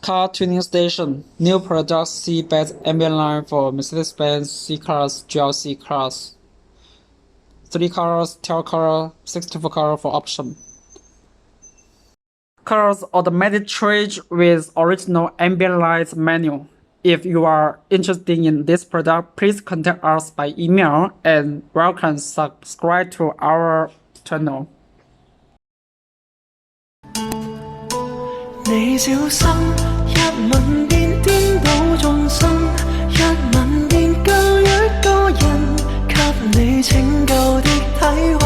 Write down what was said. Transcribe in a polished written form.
Car tuning station. New product C-based ambient line for Mercedes-Benz C-Class GLC class. 3 colors, 12 color, 64 color for option. Colors automatic change with original ambient light menu. If you are interested in this product, please contact us by email and welcome subscribe to our channel. 你小心，一吻便顛倒眾生，一吻便救一個人，給你拯救的體溫。